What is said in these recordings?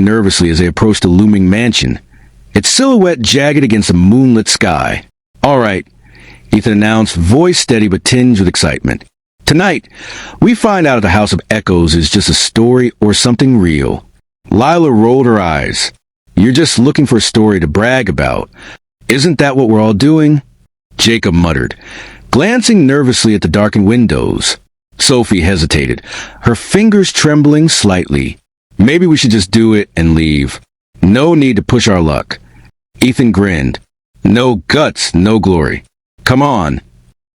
nervously as they approached the looming mansion, its silhouette jagged against a moonlit sky. "All right," Ethan announced, voice steady but tinged with excitement. "Tonight, we find out if the House of Echoes is just a story or something real." Lila rolled her eyes. "You're just looking for a story to brag about. Isn't that what we're all doing?" Jacob muttered, glancing nervously at the darkened windows. Sophie hesitated, her fingers trembling slightly. "Maybe we should just do it and leave. No need to push our luck." Ethan grinned. "No guts, no glory. Come on."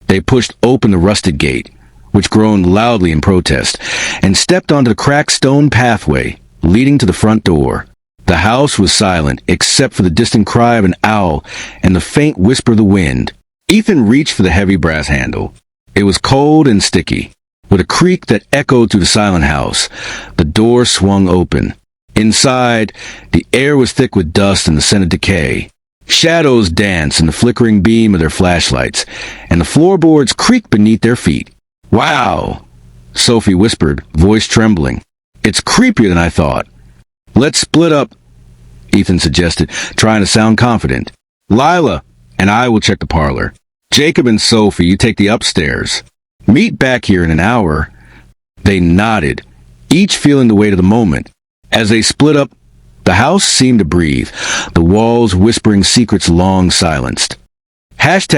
They pushed open the rusted gate, which groaned loudly in protest, and stepped onto the cracked stone pathway leading to the front door. The house was silent, except for the distant cry of an owl and the faint whisper of the wind. Ethan reached for the heavy brass handle. It was cold and sticky. With a creak that echoed through the silent house, the door swung open. Inside, the air was thick with dust and the scent of decay. Shadows danced in the flickering beam of their flashlights, and the floorboards creaked beneath their feet. "Wow," Sophie whispered, voice trembling. "It's creepier than I thought." "Let's split up," Ethan suggested, trying to sound confident. "Lila and I will check the parlor. Jacob and Sophie, you take the upstairs. Meet back here in an hour." They nodded, each feeling the weight of the moment. As they split up, the house seemed to breathe, the walls whispering secrets long silenced. ####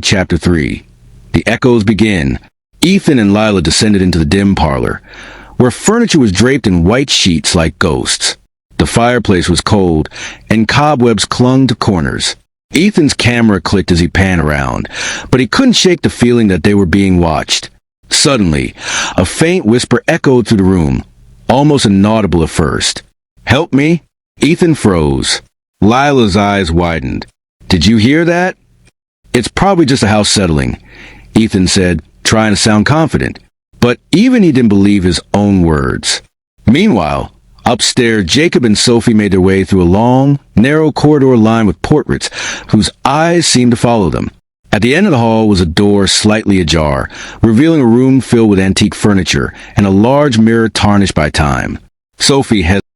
Chapter 3. The Echoes Begin. Ethan and Lila descended into the dim parlor, where furniture was draped in white sheets like ghosts. The fireplace was cold, and cobwebs clung to corners. Ethan's camera clicked as he panned around, but he couldn't shake the feeling that they were being watched. Suddenly, a faint whisper echoed through the room, almost inaudible at first. "Help me?" Ethan froze. Lila's eyes widened. "Did you hear that?" "It's probably just a house settling," Ethan said, trying to sound confident. But even he didn't believe his own words. Meanwhile, upstairs, Jacob and Sophie made their way through a long, narrow corridor lined with portraits whose eyes seemed to follow them. At the end of the hall was a door slightly ajar, revealing a room filled with antique furniture and a large mirror tarnished by time. Sophie hesitated.